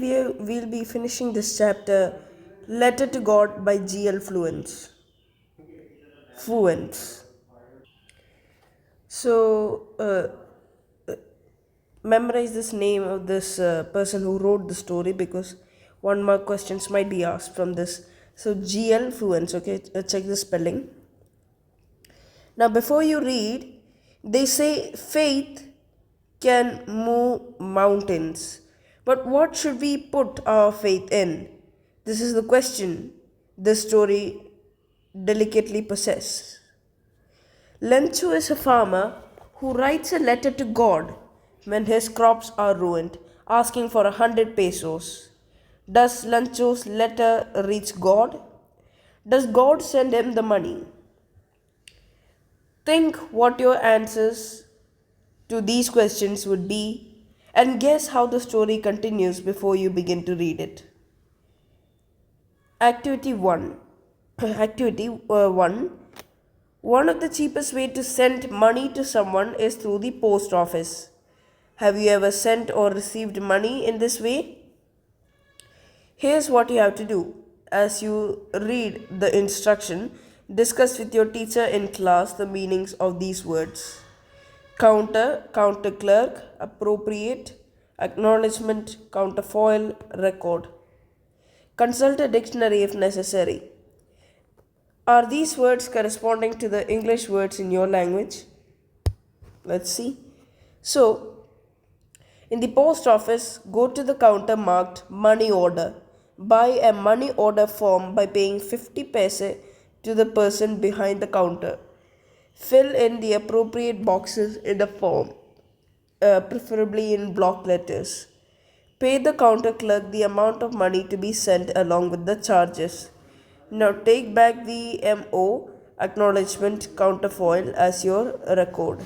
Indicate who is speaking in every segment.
Speaker 1: We'll be finishing this chapter, Letter to God by G.L. Fluence. So, memorize this name of this person who wrote the story because one mark questions might be asked from this. So, G.L. Fluence, okay, check the spelling. Now, before you read, they say faith can move mountains. But what should we put our faith in? This is the question this story delicately possesses. Lenchu is a farmer who writes a letter to God when his crops are ruined, asking for 100 pesos. Does Lenchu's letter reach God? Does God send him the money? Think what your answers to these questions would be and guess how the story continues before you begin to read it. Activity 1. Activity 1. One of the cheapest way to send money to someone is through the post office. Have you ever sent or received money in this way? Here's what you have to do. As you read the instruction, discuss with your teacher in class the meanings of these words. Counter, counter clerk, appropriate, acknowledgement, counterfoil, record. Consult a dictionary if necessary. Are these words corresponding to the English words in your language? Let's see. So, in the post office, go to the counter marked money order. Buy a money order form by paying 50 paise to the person behind the counter. Fill in the appropriate boxes in the form, preferably in block letters. Pay the counter clerk the amount of money to be sent along with the charges. Now take back the MO acknowledgement counterfoil as your record.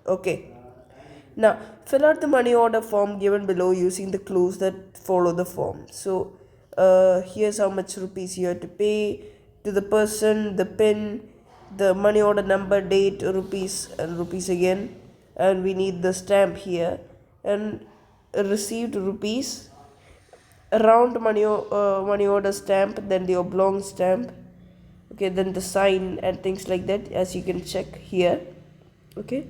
Speaker 1: Okay. Now fill out the money order form given below using the clues that follow the form. So here's how much rupees you have to pay to the person, the pin, the money order number, date, rupees, and rupees again. And we need the stamp here and received rupees, a round money order stamp, then the oblong stamp, okay, then the sign and things like that, as you can check here. Okay,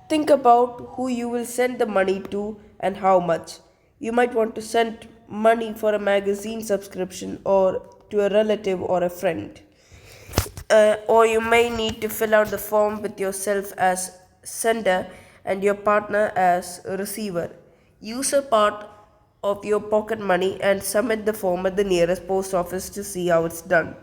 Speaker 1: think about who you will send the money to and how much. You might want to send money for a magazine subscription or to a relative or a friend, or you may need to fill out the form with yourself as sender and your partner as a receiver. Use a part of your pocket money and submit the form at the nearest post office to see how it's done.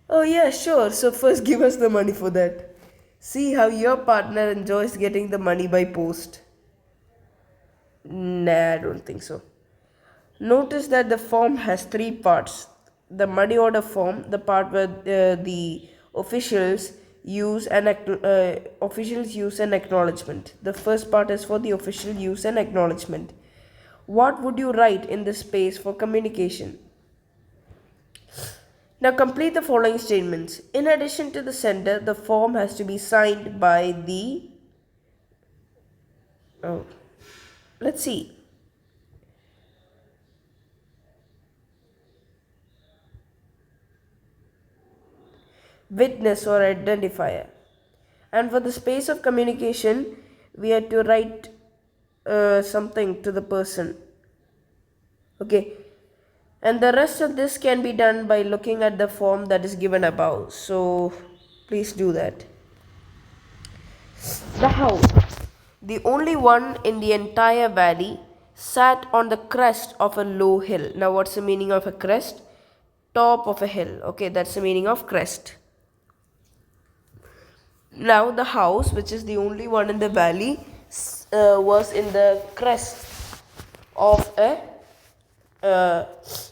Speaker 1: Oh, yeah, sure. So, first give us the money for that. See how your partner enjoys getting the money by post. Nah, I don't think so. Notice that the form has three parts. The money order form, the part where the officials use an acknowledgement. The first part is for the official use and acknowledgement. What would you write in the space for communication? Now complete the following statements. In addition to the sender, the form has to be signed by the let's see. Witness or identifier. And for the space of communication, we had to write something to the person. Okay, and the rest of this can be done by looking at the form that is given above. So please do that. The house, the only one in the entire valley, sat on the crest of a low hill. Now, what's the meaning of a crest? Top of a hill. Okay, that's the meaning of crest. Now, the house, which is the only one in the valley, was in the crest of a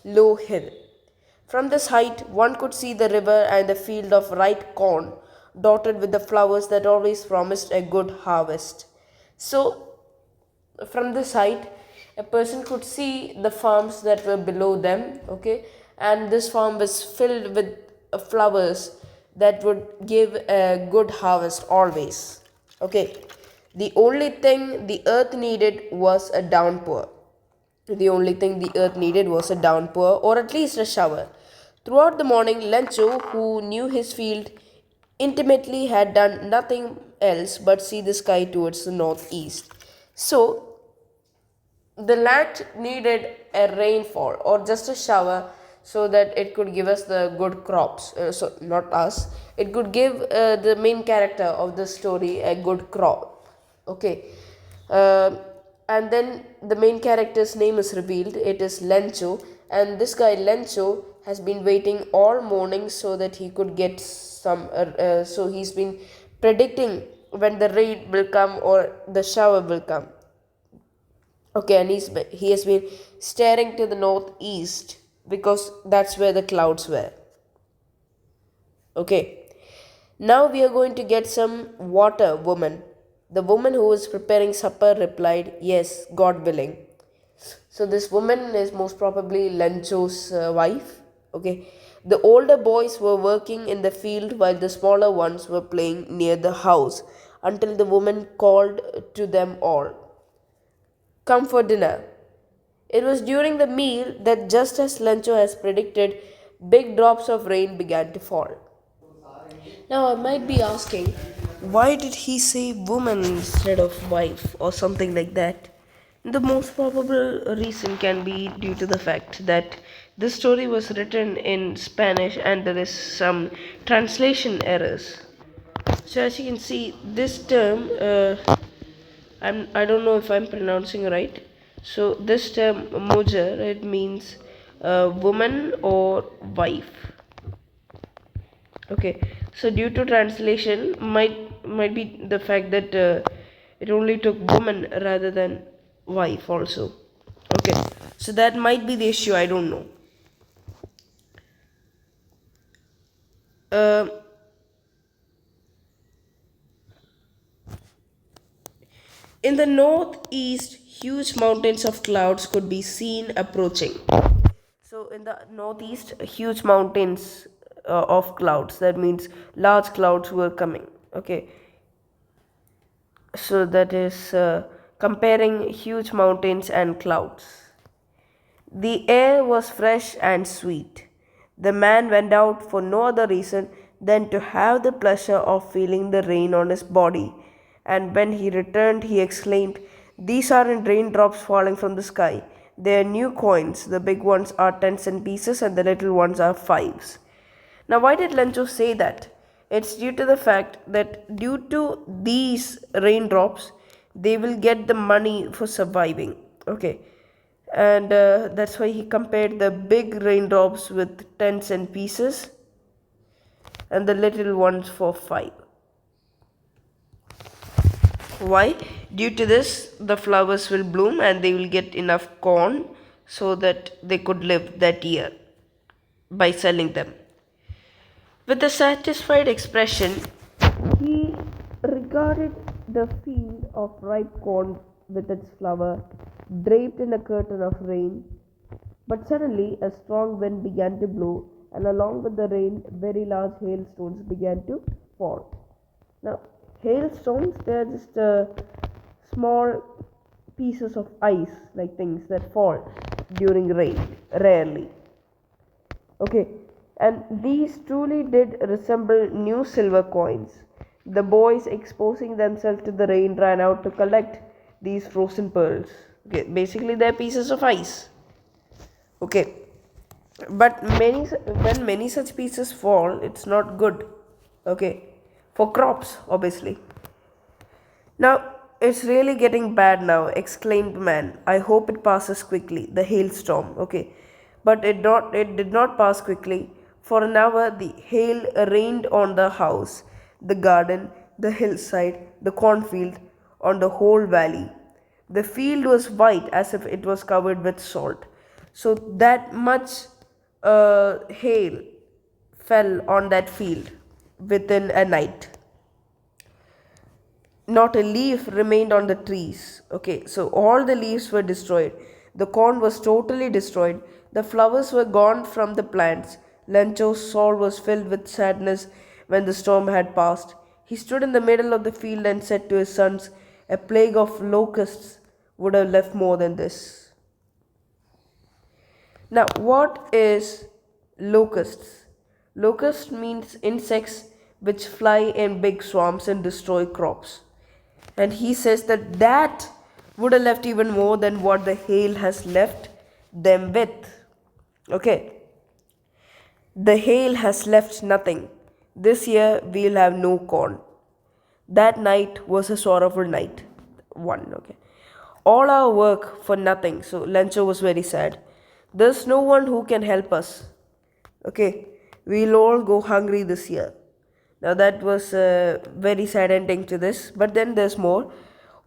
Speaker 1: low hill. From this height, one could see the river and the field of ripe corn, dotted with the flowers that always promised a good harvest. So, from this height, a person could see the farms that were below them, okay, and this farm was filled with flowers that would give a good harvest always. Okay, the only thing the earth needed was a downpour. The only thing the earth needed was a downpour or at least a shower. Throughout the morning, Lencho, who knew his field intimately, had done nothing else but see the sky towards the northeast. So, the land needed a rainfall or just a shower so that it could give us the good crops. So, not us, it could give the main character of the story a good crop. Okay. Um and then the main character's name is revealed. It is Lencho, and this guy Lencho has been waiting all morning so that he could get some. So he's been predicting when the rain will come or the shower will come. Okay, and he has been staring to the northeast because that's where the clouds were. Okay. Now we are going to get some water, woman. The woman who was preparing supper replied, "Yes, God willing." So this woman is most probably Lencho's wife. Okay. The older boys were working in the field while the smaller ones were playing near the house until the woman called to them all, "Come for dinner." It was during the meal that, just as Lencho has predicted, big drops of rain began to fall. Now, I might be asking, why did he say woman instead of wife or something like that? The most probable reason can be due to the fact that this story was written in Spanish and there is some translation errors. So, as you can see, this term, I don't know if I'm pronouncing right. So, this term, mujer, it means woman or wife. Okay, so due to translation, might be the fact that it only took woman rather than wife also. Okay, so that might be the issue. I don't know. Uh, in the northeast, huge mountains of clouds could be seen approaching. So in the northeast, huge mountains of clouds. That means large clouds were coming. Okay, so that is comparing huge mountains and clouds. The air was fresh and sweet. The man went out for no other reason than to have the pleasure of feeling the rain on his body. And when he returned, he exclaimed, "These aren't raindrops falling from the sky. They are new coins. The big ones are tens and pieces, and the little ones are fives." Now, why did Lencho say that? It's due to the fact that due to these raindrops, they will get the money for surviving. Okay, and that's why he compared the big raindrops with tens and pieces and the little ones for five. Why? Due to this, the flowers will bloom and they will get enough corn so that they could live that year by selling them. With a satisfied expression, he regarded the field of ripe corn with its flower draped in a curtain of rain. But suddenly a strong wind began to blow, and along with the rain, very large hailstones began to fall. Now, hailstones, they are just small pieces of ice, like things that fall during rain, rarely. Okay, and these truly did resemble new silver coins. The boys, exposing themselves to the rain, ran out to collect these frozen pearls. Okay, basically, they're pieces of ice. Okay, but when many such pieces fall, it's not good. Okay, for crops, obviously. Now, it's really getting bad now, exclaimed the man. "I hope it passes quickly, the hailstorm." Okay. But it did not pass quickly. For an hour the hail rained on the house, the garden, the hillside, the cornfield, on the whole valley. The field was white as if it was covered with salt. So that much hail fell on that field within a night. Not a leaf remained on the trees. Okay, so all the leaves were destroyed. The corn was totally destroyed. The flowers were gone from the plants. Lencho's soul was filled with sadness when the storm had passed. He stood in the middle of the field and said to his sons, "A plague of locusts would have left more than this." Now, what is locusts? Locust means insects which fly in big swarms and destroy crops. And he says that would have left even more than what the hail has left them with. Okay, the hail has left nothing. This year we'll have no corn. That night was a sorrowful night. One, okay. All our work for nothing. So Lencho was very sad. There's no one who can help us. Okay, we'll all go hungry this year. Now that was a very sad ending to this. But then there's more.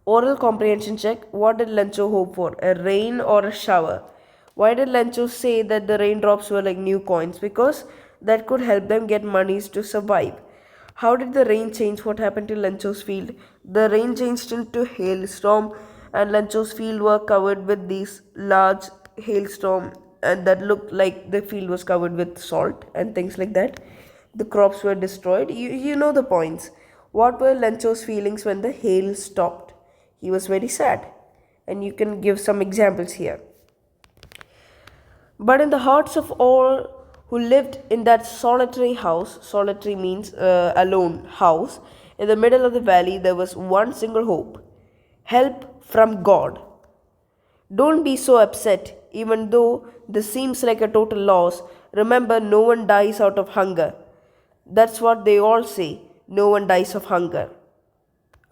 Speaker 1: Oral comprehension check. What did Lencho hope for? A rain or a shower? Why did Lencho say that the raindrops were like new coins? Because that could help them get monies to survive. How did the rain change? What happened to Lencho's field? The rain changed into hailstorm, and Lencho's field were covered with these large hailstorm, and that looked like the field was covered with salt and things like that. The crops were destroyed. You know the points. What were Lencho's feelings when the hail stopped? He was very sad, and you can give some examples here. But in the hearts of all who lived in that solitary house, solitary means alone house, in the middle of the valley, there was one single hope: help from God. Don't be so upset, even though this seems like a total loss. Remember, no one dies out of hunger. That's what they all say. No one dies of hunger.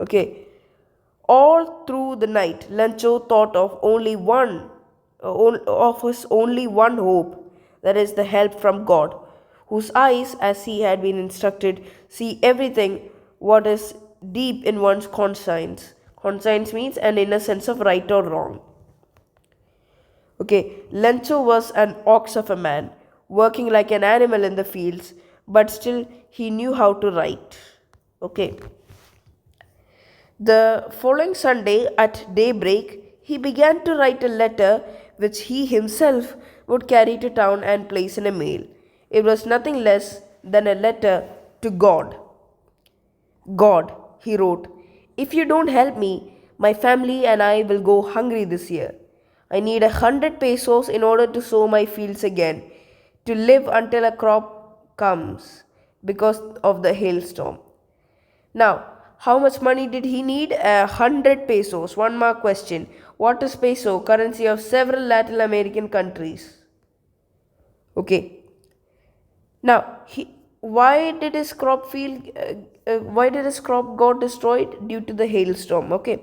Speaker 1: Okay. All through the night, Lancho thought of his only one hope, that is the help from God, whose eyes, as he had been instructed, see everything what is deep in one's conscience. Conscience means an inner sense of right or wrong. Okay, Lencho was an ox of a man, working like an animal in the fields, but still he knew how to write. Okay. The following Sunday at daybreak, he began to write a letter which he himself would carry to town and place in a mail. It was nothing less than a letter to God. God, he wrote, if you don't help me, my family and I will go hungry this year. I need 100 pesos in order to sow my fields again, to live until a crop comes because of the hailstorm. Now, how much money did he need? 100 pesos. One more question. What is peso? Currency of several Latin American countries. Okay. Now, why did his crop got destroyed? Due to the hailstorm. Okay.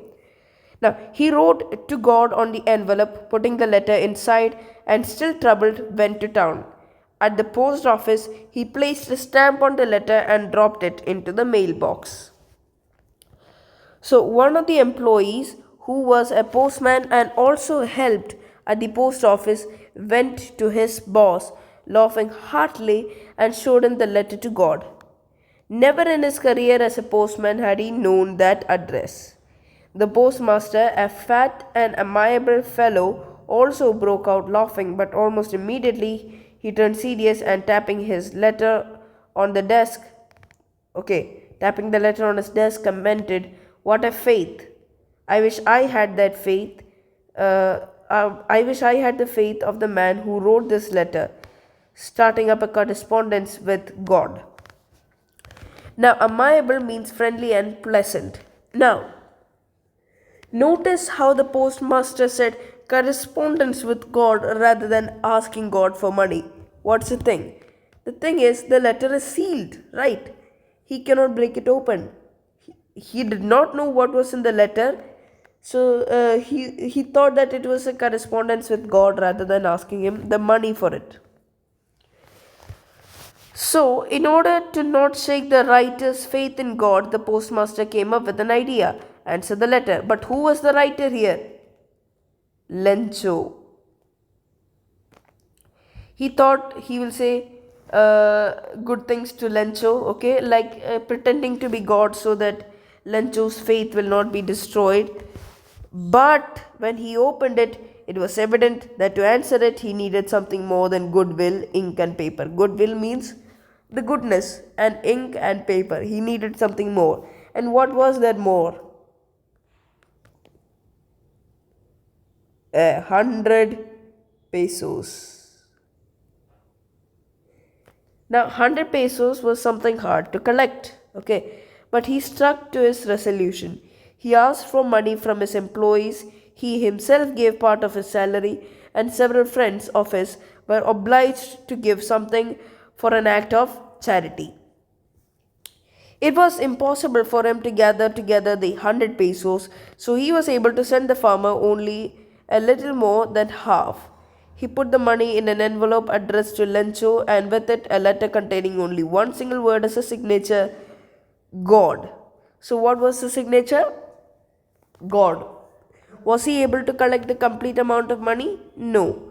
Speaker 1: Now, he wrote to God on the envelope, putting the letter inside, and still troubled, went to town. At the post office, he placed a stamp on the letter and dropped it into the mailbox. So, one of the employees, who was a postman and also helped at the post office, went to his boss, laughing heartily, and showed him the letter to God. Never in his career as a postman had he known that address. The postmaster, a fat and amiable fellow, also broke out laughing, but almost immediately he turned serious and tapping his letter on the desk. Okay, tapping the letter on his desk, commented, what a faith! I wish I had that faith. I wish I had the faith of the man who wrote this letter, starting up a correspondence with God. Now, amiable means friendly and pleasant. Now, notice how the postmaster said correspondence with God rather than asking God for money. What's the thing? The thing is, the letter is sealed, right? He cannot break it open. He did not know what was in the letter, so he thought that it was a correspondence with God rather than asking him the money for it. So, in order to not shake the writer's faith in God, the postmaster came up with an idea. Answer the letter. But who was the writer here? Lencho. He thought he will say good things to Lencho, okay, like pretending to be God so that Lencho's faith will not be destroyed. But when he opened it, it was evident that to answer it, he needed something more than goodwill, ink, and paper. Goodwill means the goodness, and ink and paper. He needed something more. And what was that more? 100 pesos. Now, 100 pesos was something hard to collect, okay, but he stuck to his resolution. He asked for money from his employees, he himself gave part of his salary, and several friends of his were obliged to give something for an act of charity. It was impossible for him to gather together the 100 pesos, so he was able to send the farmer only a little more than half. He put the money in an envelope addressed to Lencho and with it a letter containing only one single word as a signature, God. So, what was the signature? God. Was he able to collect the complete amount of money? No.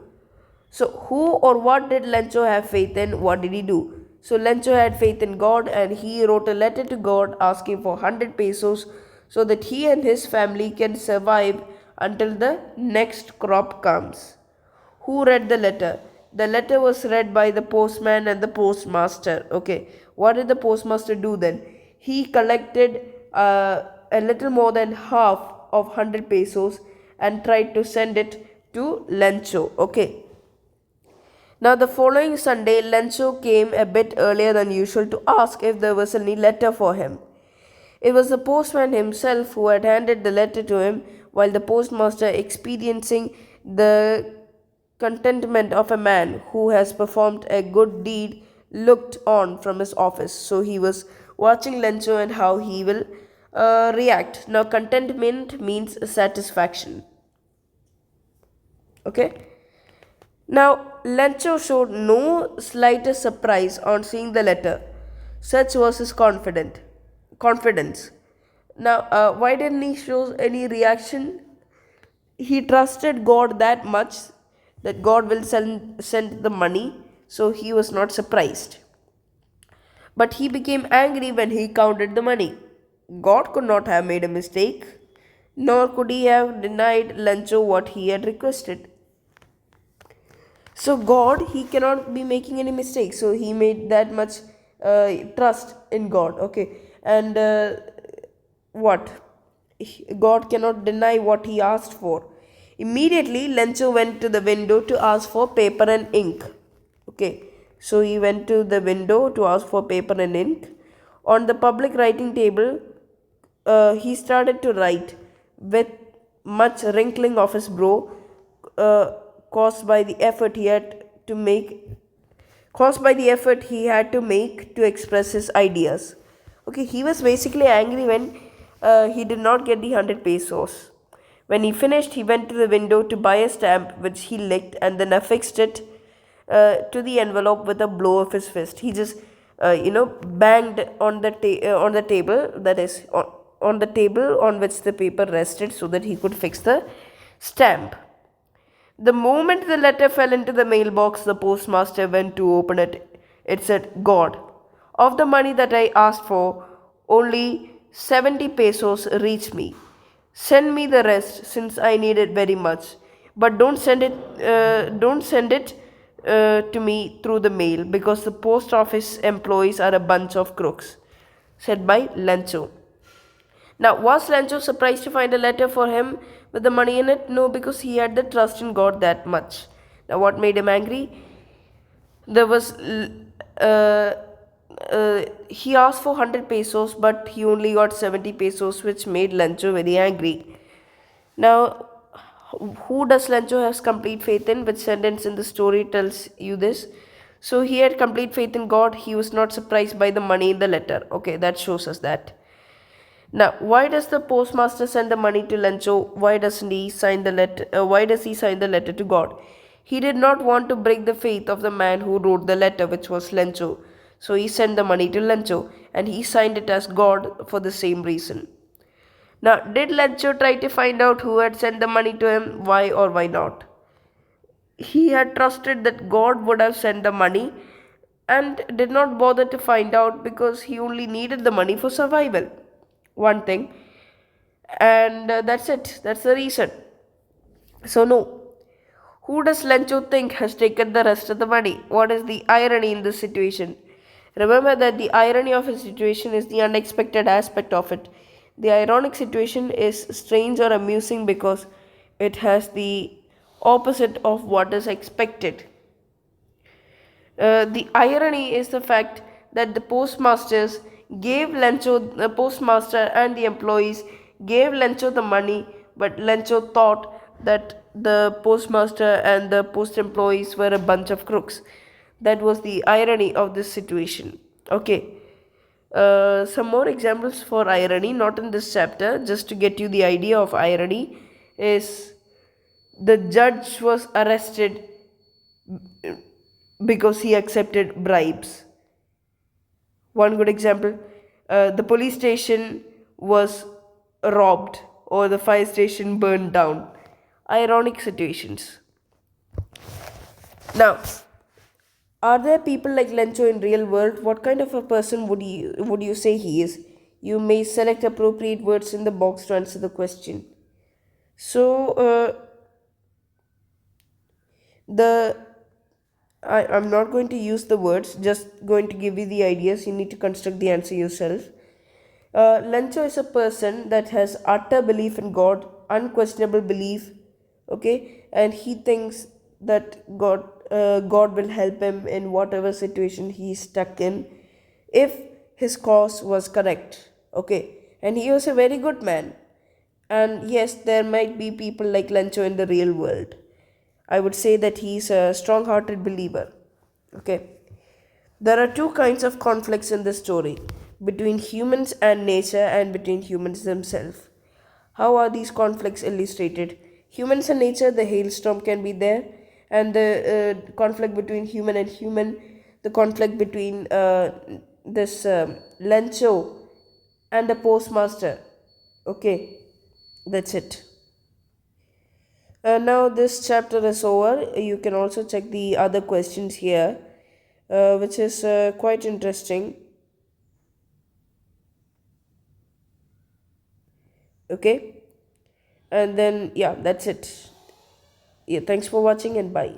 Speaker 1: So, who or what did Lencho have faith in? What did he do? So, Lencho had faith in God and he wrote a letter to God asking for 100 pesos so that he and his family can survive until the next crop comes. Who read the letter? The letter was read by the postman and the postmaster. Okay, what did the postmaster do then? He collected a little more than half of 100 pesos and tried to send it to Lencho. Okay. Now, the following Sunday, Lencho came a bit earlier than usual to ask if there was any letter for him. It was the postman himself who had handed the letter to him, while the postmaster, experiencing the contentment of a man who has performed a good deed, looked on from his office. So he was watching Lencho and how he will react. Now, contentment means satisfaction. Okay. Now, Lencho showed no slightest surprise on seeing the letter. Such was his confidence. Now, why didn't he show any reaction? He trusted God that much that God will send the money, so he was not surprised. But he became angry when he counted the money. God could not have made a mistake, nor could he have denied Lencho what he had requested. So God, he cannot be making any mistakes. So he made that much trust in God. Okay, and what? God cannot deny what he asked for. Immediately, Lencho went to the window to ask for paper and ink. Okay, so he went to the window to ask for paper and ink. On the public writing table, he started to write with much wrinkling of his brow, uh, caused by the effort he had to make to express his ideas. Okay, he was basically angry when he did not get the 100 pesos. When he finished, he went to the window to buy a stamp which he licked and then affixed it to the envelope with a blow of his fist. He just, banged on on the table, that is, on the table on which the paper rested so that he could fix the stamp. The moment the letter fell into the mailbox, the postmaster went to open it. It said, God, of the money that I asked for, only 70 pesos reached me. Send me the rest since I need it very much. But don't send it to me through the mail because the post office employees are a bunch of crooks. Said by Lencho. Now, was Lencho surprised to find a letter for him with the money in it? No, because he had the trust in God that much. Now, what made him angry? There was he asked for 100 pesos, but he only got 70 pesos, which made Lencho very angry. Now, who does Lencho has complete faith in? Which sentence in the story tells you this? So he had complete faith in God. He was not surprised by the money in the letter. Okay, that shows us that. Now, why does the postmaster send the money to Lencho? Why doesn't he sign the letter? Why does he sign the letter to God? He did not want to break the faith of the man who wrote the letter, which was Lencho. So he sent the money to Lencho, and he signed it as God for the same reason. Now, did Lencho try to find out who had sent the money to him? Why or why not? He had trusted that God would have sent the money and did not bother to find out because he only needed the money for survival. One thing, and that's it, that's the reason. So, no. Who does Lencho think has taken the rest of the money? What is the irony in this situation? Remember that the irony of a situation is the unexpected aspect of it. The ironic situation is strange or amusing because it has the opposite of what is expected. The irony is the fact that the postmaster and the employees gave Lencho the money, but Lencho thought that the postmaster and the post employees were a bunch of crooks. That was the irony of this situation. Okay. Some more examples for irony, not in this chapter, just to get you the idea of irony, is the judge was arrested because he accepted bribes. One good example, the police station was robbed or the fire station burned down. Ironic situations. Now, are there people like Lencho in real world? What kind of a person would you say he is? You may select appropriate words in the box to answer the question. So, the I'm not going to use the words, just going to give you the ideas. You need to construct the answer yourself. Lencho is a person that has utter belief in God, unquestionable belief, okay, and he thinks that God will help him in whatever situation he's stuck in, if his cause was correct, okay, and he was a very good man. And yes, there might be people like Lencho in the real world. I would say that he's a strong hearted believer. Okay. There are two kinds of conflicts in this story, between humans and nature and between humans themselves. How are these conflicts illustrated? Humans and nature, the hailstorm can be there, and the conflict between human and human, the conflict between this Lencho and the postmaster. Okay, that's it. Now this chapter is over. You can also check the other questions here, which is quite interesting. Okay, and then yeah, that's it. Yeah, thanks for watching and bye.